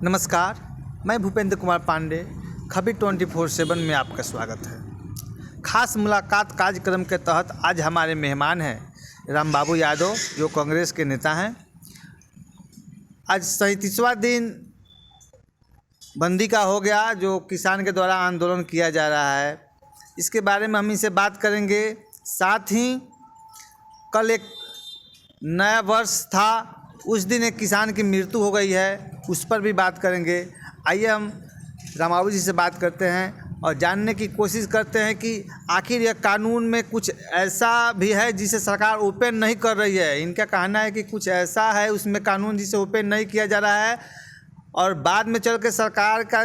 नमस्कार, मैं भूपेंद्र कुमार पांडे। खबर 24/7 में आपका स्वागत है। खास मुलाकात कार्यक्रम के तहत आज हमारे मेहमान हैं रामबाबू यादव, जो कांग्रेस के नेता हैं। आज 37वां दिन बंदी का हो गया, जो किसान के द्वारा आंदोलन किया जा रहा है। इसके बारे में हम इनसे बात करेंगे। साथ ही कल एक नया वर्ष था, उस दिन एक किसान की मृत्यु हो गई है, उस पर भी बात करेंगे। आइए हम रामबाबू जी से बात करते हैं और जानने की कोशिश करते हैं कि आखिर यह कानून में कुछ ऐसा भी है जिसे सरकार ओपन नहीं कर रही है। इनका कहना है कि कुछ ऐसा है उसमें कानून जिसे ओपन नहीं किया जा रहा है, और बाद में चल के सरकार का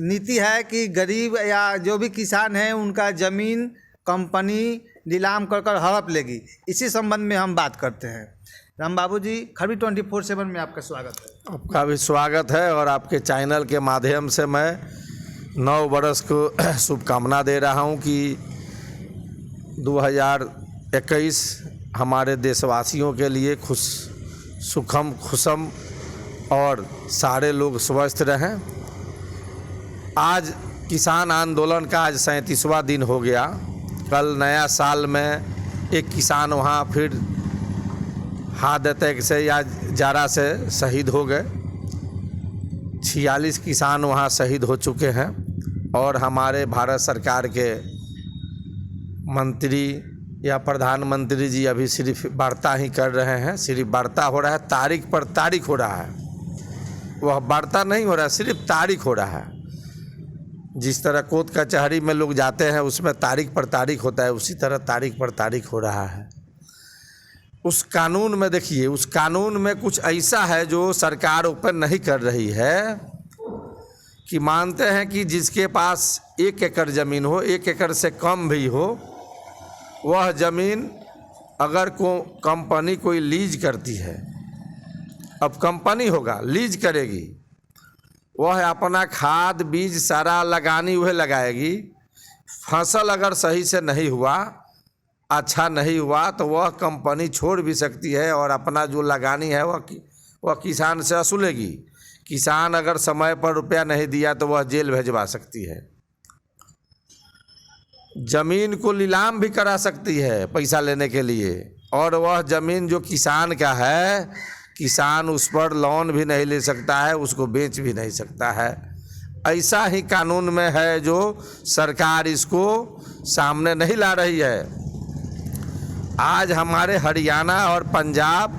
नीति है कि गरीब या जो भी किसान है उनका ज़मीन कंपनी नीलाम कर हड़प लेगी। इसी संबंध में हम बात करते हैं। रामबाबू जी, खबर 24/7 में आपका स्वागत है। आपका भी स्वागत है और आपके चैनल के माध्यम से मैं नव वर्ष को शुभकामना दे रहा हूं कि 2021 हमारे देशवासियों के लिए सुखम खुशम और सारे लोग स्वस्थ रहें। आज किसान आंदोलन का आज 37वां दिन हो गया। कल नया साल में एक किसान वहाँ फिर हार्ट अटैक से या जारा से शहीद हो गए। 46 किसान वहाँ शहीद हो चुके हैं और हमारे भारत सरकार के मंत्री या प्रधानमंत्री जी अभी सिर्फ वार्ता ही कर रहे हैं। सिर्फ वार्ता हो रहा है, तारीख पर तारीख हो रहा है। वह वार्ता नहीं हो रहा है, सिर्फ तारीख हो रहा है। जिस तरह कोर्ट कचहरी में लोग जाते हैं उसमें तारीख पर तारीख होता है, उसी तरह तारीख पर तारीख हो रहा है। उस कानून में देखिए, उस कानून में कुछ ऐसा है जो सरकार ओपन नहीं कर रही है कि मानते हैं कि जिसके पास 1 एकड़ ज़मीन हो, 1 एकड़ से कम भी हो, वह ज़मीन अगर कंपनी कोई लीज करती है, अब कंपनी होगा लीज करेगी, वह अपना खाद बीज सारा लगानी वह लगाएगी। फसल अगर सही से नहीं हुआ, अच्छा नहीं हुआ, तो वह कंपनी छोड़ भी सकती है और अपना जो लगानी है वह किसान से वसूलेगी। किसान अगर समय पर रुपया नहीं दिया तो वह जेल भेजवा सकती है। ज़मीन को नीलाम भी करा सकती है पैसा लेने के लिए, और वह ज़मीन जो किसान का है, किसान उस पर लोन भी नहीं ले सकता है, उसको बेच भी नहीं सकता है। ऐसा ही कानून में है जो सरकार इसको सामने नहीं ला रही है। आज हमारे हरियाणा और पंजाब,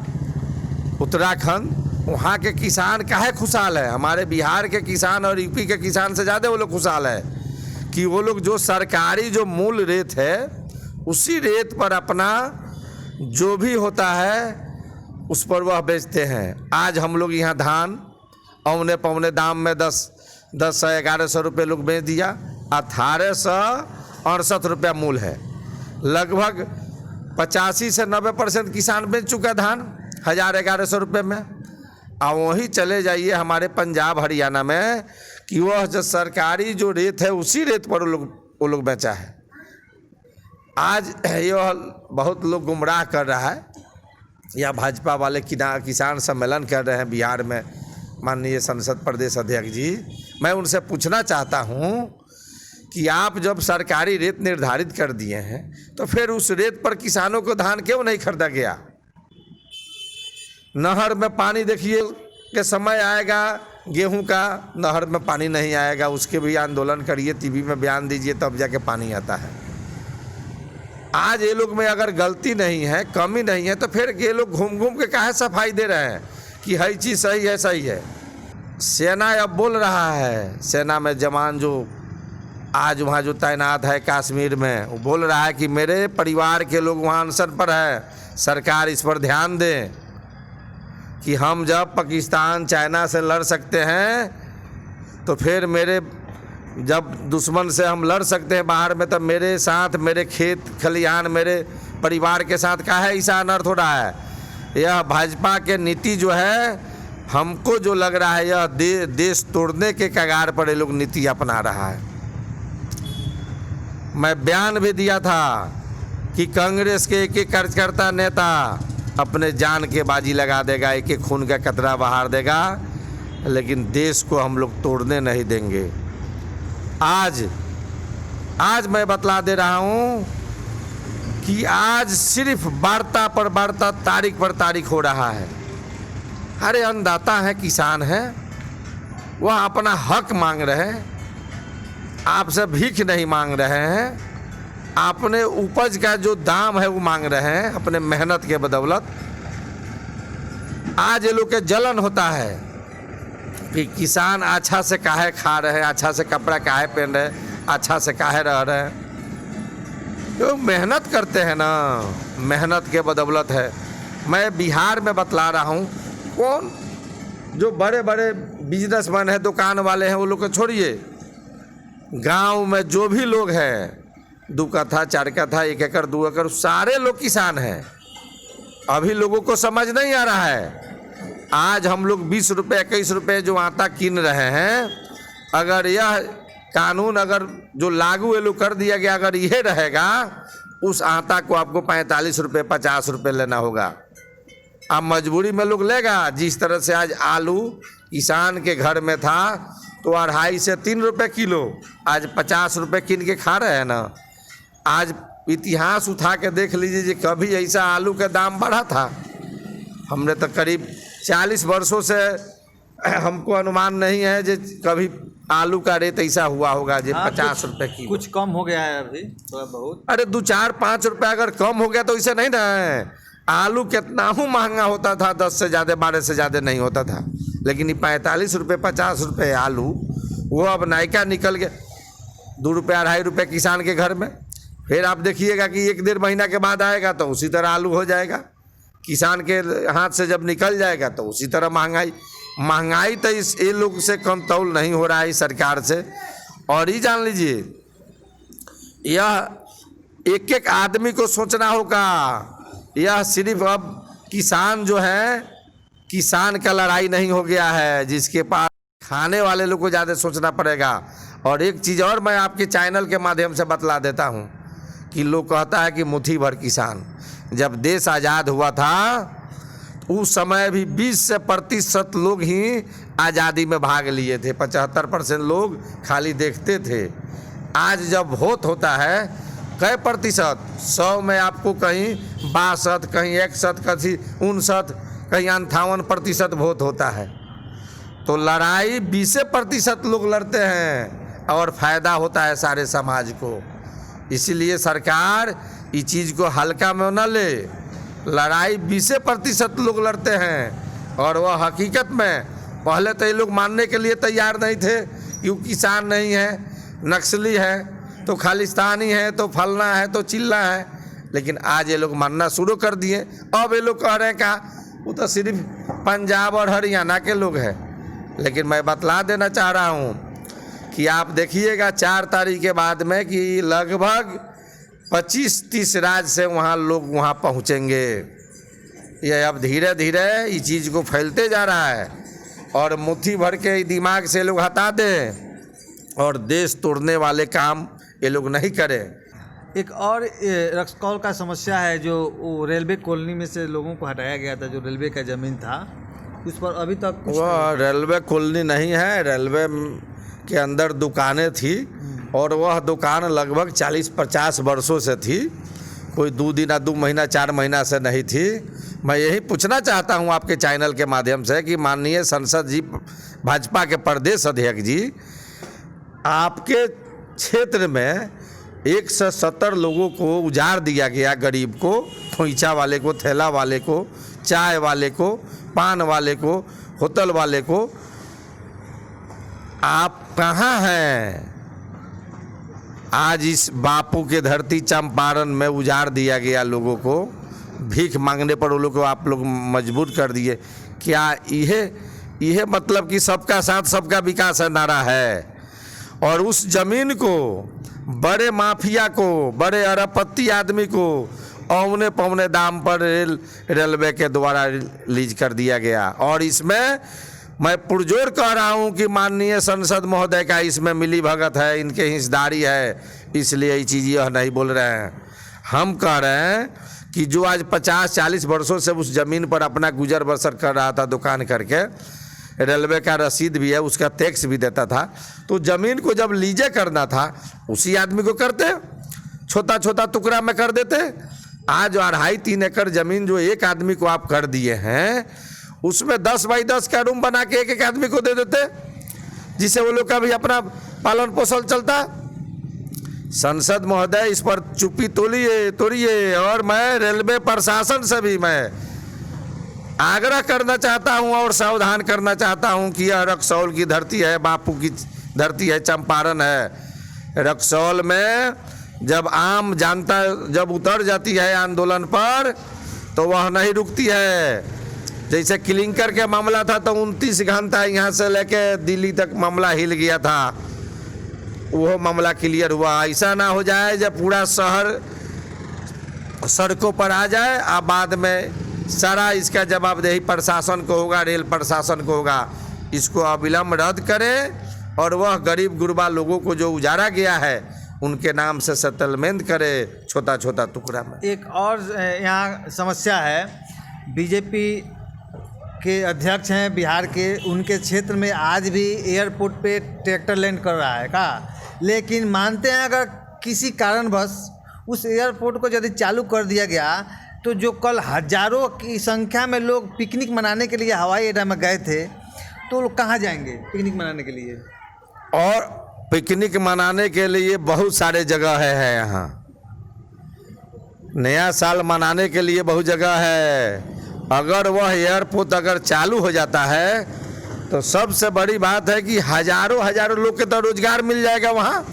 उत्तराखंड, वहाँ के किसान काहे खुशहाल है। हमारे बिहार के किसान और यूपी के किसान से ज़्यादा वो लोग खुशहाल है कि वो लोग जो सरकारी जो मूल रेट है उसी रेट पर अपना जो भी होता है उस पर वह बेचते हैं। आज हम लोग यहाँ धान औने पौने दाम में 1000-1100 रुपये लोग बेच दिया। 1868 रुपया मूल है। लगभग 85 से 90% किसान बेच चुका धान 1000-1100 रुपये में। और वहीं चले जाइए हमारे पंजाब हरियाणा में कि वह जो सरकारी जो रेट है उसी रेट पर वो लोग बेचा है। आज यह बहुत लोग गुमराह कर रहा है, या भाजपा वाले किसान सम्मेलन कर रहे हैं बिहार में, माननीय संसद प्रदेश अध्यक्ष जी। मैं उनसे पूछना चाहता हूं कि आप जब सरकारी रेट निर्धारित कर दिए हैं तो फिर उस रेट पर किसानों को धान क्यों नहीं खरीदा गया। नहर में पानी देखिए के समय आएगा गेहूं का, नहर में पानी नहीं आएगा, उसके भी आंदोलन करिए, टीवी में बयान दीजिए, तब जाके पानी आता है। आज ये लोग में अगर गलती नहीं है, कमी नहीं है, तो फिर ये लोग घूम घूम के काहे सफाई दे रहे हैं कि हर चीज़ सही है, सही है। सेना अब बोल रहा है, सेना में जवान जो आज वहाँ जो तैनात है कश्मीर में, वो बोल रहा है कि मेरे परिवार के लोग वहाँ अनशन पर है, सरकार इस पर ध्यान दे कि हम जब पाकिस्तान चाइना से लड़ सकते हैं तो फिर जब दुश्मन से हम लड़ सकते हैं बाहर में, तब मेरे साथ मेरे खेत खलिहान मेरे परिवार के साथ काहे ऐसा अनर्थ हो रहा है। यह भाजपा के नीति जो है, हमको जो लग रहा है यह देश तोड़ने के कगार पर ये लोग नीति अपना रहा है। मैं बयान भी दिया था कि कांग्रेस के एक कार्यकर्ता नेता अपने जान के बाजी लगा देगा, एक एक खून का कतरा बहा देगा लेकिन देश को हम लोग तोड़ने नहीं देंगे। आज मैं बतला दे रहा हूँ कि आज सिर्फ वार्ता पर वार्ता, तारीख पर तारीख हो रहा है। अरे अन्नदाता है, किसान है, वह अपना हक मांग रहे हैं, आपसे भीख नहीं मांग रहे हैं, अपने उपज का जो दाम है वो मांग रहे हैं अपने मेहनत के बदौलत। आज ये लोग के जलन होता है कि किसान अच्छा से काहे खा रहे हैं, अच्छा से कपड़ा काहे पहन रहे हैं, अच्छा से काहे रह रहे हैं। तो मेहनत करते हैं ना, मेहनत के बदौलत है। मैं बिहार में बतला रहा हूँ, कौन जो बड़े बड़े बिजनेसमैन हैं, दुकान वाले हैं, वो लोग को छोड़िए, गांव में जो भी लोग हैं, 2 कट्ठा 4 कट्ठा 1 एकड़ 2 एकड़, सारे लोग किसान हैं। अभी लोगों को समझ नहीं आ रहा है। आज हम लोग 20 रुपये 21 रुपये जो आटा कीन रहे हैं, अगर यह कानून अगर जो लागू ये लोग कर दिया गया, अगर यह रहेगा, उस आटा को आपको 45 रुपये 50 रुपये लेना होगा। अब मजबूरी में लोग लेगा। जिस तरह से आज आलू किसान के घर में था तो 2.5 से 3 रुपये किलो, आज 50 रुपये किन के खा रहे हैं ना। आज इतिहास उठा के देख लीजिए जी, कभी ऐसा आलू का दाम बढ़ा था? हमने तो करीब 40 वर्षों से हमको अनुमान नहीं है जो कभी आलू का रेट ऐसा हुआ होगा जो 50 रुपये किलो। कुछ कम हो गया है अभी थोड़ा बहुत। अरे 2 4 5 रुपये अगर कम हो गया तो इसे नहीं ना है। आलू कितना ही महंगा होता था, 10 से ज़्यादा 12 से ज़्यादा नहीं होता था, लेकिन ये 45 रुपये 50 रुपये आलू, वो अब नायका निकल गया। 2 रुपये 2.5 रुपये किसान के घर में। फिर आप देखिएगा कि 1 महीना के बाद आएगा तो उसी तरह आलू हो जाएगा। किसान के हाथ से जब निकल जाएगा तो उसी तरह महंगाई तो इस ये लोग से कंट्रोल नहीं हो रहा है सरकार से। और ये जान लीजिए, यह एक आदमी को सोचना होगा। यह सिर्फ अब किसान जो है, किसान का लड़ाई नहीं हो गया है, जिसके पास खाने वाले लोग को ज़्यादा सोचना पड़ेगा। और एक चीज़ और मैं आपके चैनल के माध्यम से बतला देता हूँ कि लोग कहता है कि मुट्ठी भर किसान। जब देश आज़ाद हुआ था उस समय भी 20 से प्रतिशत लोग ही आज़ादी में भाग लिए थे, 75% लोग खाली देखते थे। आज जब वोट होता है, कई प्रतिशत, 100 में आपको कहीं 62, कहीं 61, कहीं 59, कहीं 58% वोट होता है। तो लड़ाई 20% लोग लड़ते हैं और फायदा होता है सारे समाज को। इसीलिए सरकार इस चीज़ को हल्का में न ले। लड़ाई 20% लोग लड़ते हैं और वह हकीकत में पहले तो ये लोग मानने के लिए तैयार नहीं थे कि वो किसान नहीं है, नक्सली है, तो खालिस्तानी है, तो फलना है, तो चिल्ला है। लेकिन आज ये लोग मानना शुरू कर दिए। अब ये लोग कह रहे हैं क्या, वो तो सिर्फ पंजाब और हरियाणा के लोग हैं। लेकिन मैं बतला देना चाह रहा हूँ कि आप देखिएगा 4 तारीख के बाद में कि लगभग 25-30 राज्य से वहाँ लोग वहाँ पहुँचेंगे। ये अब धीरे धीरे इस चीज़ को फैलते जा रहा है और मुट्ठी भर के दिमाग से लोग हटा दें और देश तोड़ने वाले काम ये लोग नहीं करें। एक और रक्सकौल का समस्या है, जो वो रेलवे कॉलोनी में से लोगों को हटाया गया था, जो रेलवे का ज़मीन था, उस पर अभी तक कुछ वह रेलवे कॉलोनी नहीं है, रेलवे के अंदर दुकानें थी और वह दुकान लगभग 40-50 वर्षों से थी, कोई 2 दिन 2 महीना 4 महीना से नहीं थी। मैं यही पूछना चाहता हूं आपके चैनल के माध्यम से कि माननीय सांसद जी, भाजपा के प्रदेश अध्यक्ष जी, आपके क्षेत्र में 170 लोगों को उजाड़ दिया गया, गरीब को, खोइचा वाले को, ठेला वाले को, चाय वाले को, पान वाले को, होटल वाले को। आप कहाँ हैं? आज इस बापू के धरती चंपारण में उजाड़ दिया गया लोगों को, भीख मांगने पर वो लोग को आप लोग मजबूर कर दिए। क्या यह मतलब कि सबका साथ सबका विकास है नारा है? और उस जमीन को बड़े माफिया को, बड़े अरबपति आदमी को औने पौने दाम पर रेलवे के द्वारा लीज कर दिया गया। और इसमें मैं पुरजोर कह रहा हूं कि माननीय सांसद महोदय का इसमें मिली भगत है, इनके हिस्सेदारी है, इसलिए ये चीज़ यह नहीं बोल रहे हैं। हम कह रहे हैं कि जो आज 50-40 वर्षों से उस ज़मीन पर अपना गुजर बसर कर रहा था दुकान करके, रेलवे का रसीद भी है, उसका टैक्स भी देता था। तो ज़मीन को जब लीजे करना था उसी आदमी को करते, छोटा छोटा टुकड़ा में कर देते। आज 2.5-3 एकड़ ज़मीन जो एक आदमी को आप कर दिए हैं, उसमें 10 बाई 10 का रूम बना के एक एक आदमी को दे देते, जिससे वो लोग का भी अपना पालन पोषण चलता। संसद महोदय इस पर चुप्पी तोड़िए। और मैं रेलवे प्रशासन से भी मैं आग्रह करना चाहता हूं और सावधान करना चाहता हूं कि यह रक्सौल की धरती है, बापू की धरती है, चंपारण है। रक्सौल में जब आम जनता जब उतर जाती है आंदोलन पर तो वह नहीं रुकती है। जैसे क्लिंकर के मामला था तो 29 घंटा यहाँ से लेके दिल्ली तक मामला हिल गया था, वो मामला क्लियर हुआ। ऐसा ना हो जाए जब पूरा शहर सड़कों पर आ जाए, अब बाद में सारा इसका जवाबदेही प्रशासन को होगा, रेल प्रशासन को होगा। इसको अविलंब रद्द करें और वह गरीब गुरबा लोगों को जो उजारा गया है उनके नाम से सेटलमेंट करे, छोटा छोटा टुकड़ा में। एक और यहाँ समस्या है, बीजेपी के अध्यक्ष हैं बिहार के, उनके क्षेत्र में आज भी एयरपोर्ट पे ट्रैक्टर लैंड कर रहा है का, लेकिन मानते हैं अगर किसी कारणवश उस एयरपोर्ट को यदि चालू कर दिया गया तो जो कल हजारों की संख्या में लोग पिकनिक मनाने के लिए हवाई अड्डा में गए थे, तो लोग कहाँ जाएंगे पिकनिक मनाने के लिए? और पिकनिक मनाने के लिए बहुत सारे जगह है यहाँ, नया साल मनाने के लिए बहुत जगह है। अगर वह एयरपोर्ट अगर चालू हो जाता है तो सबसे बड़ी बात है कि हजारों लोग के तो रोजगार मिल जाएगा वहाँ,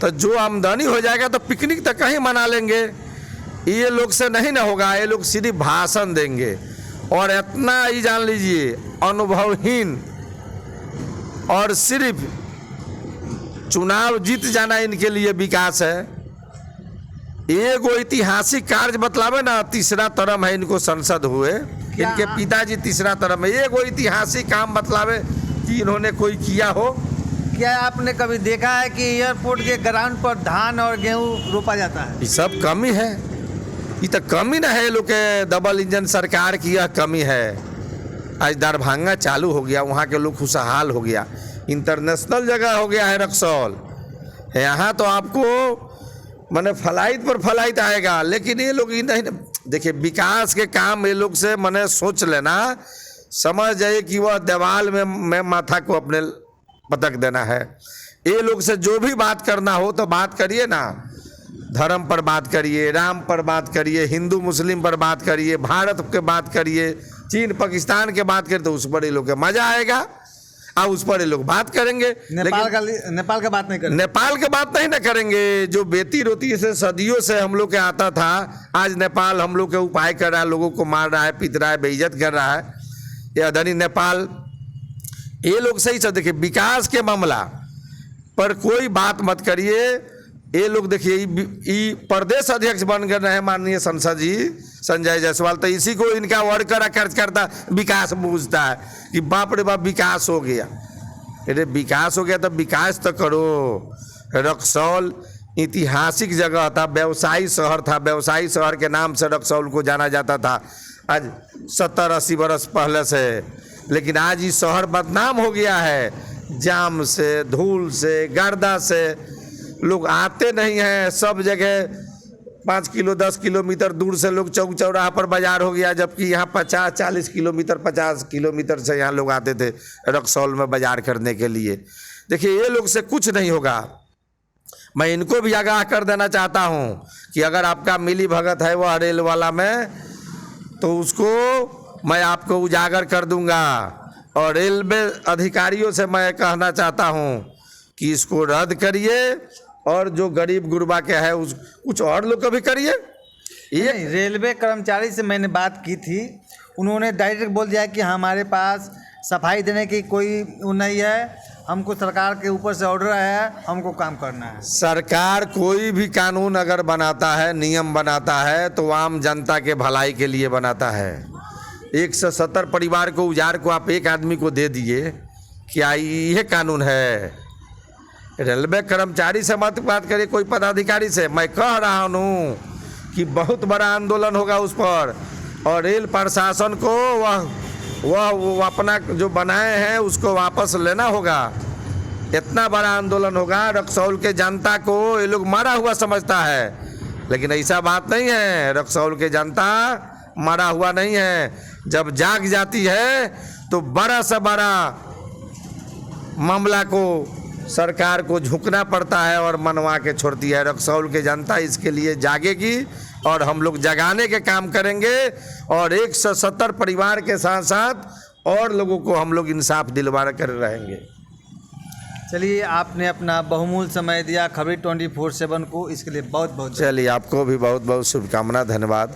तो जो आमदनी हो जाएगा तो पिकनिक तो कहीं मना लेंगे। ये लोग से नहीं ना होगा, ये लोग सिर्फ भाषण देंगे। और इतना ही जान लीजिए, अनुभवहीन और सिर्फ चुनाव जीत जाना इनके लिए विकास है। एगो ऐतिहासिक कार्य बतलावे ना, तीसरा टर्म है इनको संसद हुए, इनके पिताजी तीसरा टर्म है। एगो ऐतिहासिक काम बतलावे कि इन्होंने कोई किया हो। क्या आपने कभी देखा है कि एयरपोर्ट के ग्राउंड पर धान और गेहूं रोपा जाता है? ये सब कमी है, ये तो कमी ना है लोग के, डबल इंजन सरकार की यह कमी है। आज दरभंगा चालू हो गया, वहाँ के लोग खुशहाल हो गया, इंटरनेशनल जगह हो गया है रक्सौल। यहाँ तो आपको माने फ्लाइट पर फ्लाइट आएगा, लेकिन ये लोग ही नहीं। देखिए विकास के काम ये लोग से मैंने सोच लेना, समझ जाइए कि वह दीवाल में माथा को अपने पटक देना है। ये लोग से जो भी बात करना हो तो बात करिए ना, धर्म पर बात करिए, राम पर बात करिए, हिंदू मुस्लिम पर बात करिए, भारत के बात करिए, चीन पाकिस्तान के बात करिए, तो उस पर ये लोग का मजा आएगा और उस पर ये लोग बात करेंगे। नेपाल का बात नहीं करेंगे, नेपाल के बात नहीं ना करेंगे। जो बेटी रोटी से सदियों से हम लोग के आता था, आज नेपाल हम लोग के उपाय कर रहा है, लोगों को मार रहा है, पीट रहा है, बेइज्जत कर रहा है। ये अधनी नेपाल, ये लोग सही से देखिए विकास के मामला पर कोई बात मत करिए। ये लोग देखिए प्रदेश अध्यक्ष बन गए हैं माननीय संसद जी संजय जायसवाल, तो इसी को इनका वर्कर कार्यकर्ता विकास पूछता है कि बाप रे बाप विकास हो गया। अरे विकास हो गया तो विकास तो करो। रक्सौल ऐतिहासिक जगह था, व्यवसायी शहर था, व्यवसायी शहर के नाम से रक्सौल को जाना जाता था आज 70-80 बरस पहले से। लेकिन आज ये शहर बदनाम हो गया है, जाम से, धूल से, गर्दा से, लोग आते नहीं हैं। सब जगह 5 किलो 10 किलोमीटर दूर से लोग चौक चौराहा पर बाजार हो गया, जबकि यहाँ 50-40 किलोमीटर 50 किलोमीटर से यहाँ लोग आते थे रक्सौल में बाजार करने के लिए। देखिए ये लोग से कुछ नहीं होगा। मैं इनको भी आगाह कर देना चाहता हूँ कि अगर आपका मिली भगत है वह रेल वाला में, तो उसको मैं आपको उजागर कर दूंगा। और रेलवे अधिकारियों से मैं कहना चाहता हूँ कि इसको रद्द करिए और जो गरीब गुरबा के है उस कुछ और लोग को भी करिए। ये रेलवे कर्मचारी से मैंने बात की थी, उन्होंने डायरेक्ट बोल दिया कि हमारे पास सफाई देने की कोई नहीं है, हमको सरकार के ऊपर से ऑर्डर है, हमको काम करना है। सरकार कोई भी कानून अगर बनाता है, नियम बनाता है, तो आम जनता के भलाई के लिए बनाता है। 170 परिवार को उजाड़ को आप एक आदमी को दे दिए, क्या यह कानून है? रेलवे कर्मचारी से मत बात करिए, कोई पदाधिकारी से। मैं कह रहा हूँ कि बहुत बड़ा आंदोलन होगा उस पर, और रेल प्रशासन को वह वो अपना जो बनाए हैं उसको वापस लेना होगा। इतना बड़ा आंदोलन होगा, रक्सौल के जनता को ये लोग मारा हुआ समझता है, लेकिन ऐसा बात नहीं है। रक्सौल के जनता मारा हुआ नहीं है। जब जाग जाती है तो बड़ा से बड़ा मामला को सरकार को झुकना पड़ता है और मनवा के छोड़ती है। रक्सौल के जनता इसके लिए जागेगी और हम लोग जगाने के काम करेंगे और 170 परिवार के साथ साथ और लोगों को हम लोग इंसाफ दिलवा कर रहेंगे। चलिए, आपने अपना बहुमूल्य समय दिया खबरी 24/7 को, इसके लिए बहुत बहुत चलिए, आपको भी बहुत बहुत शुभकामना, धन्यवाद।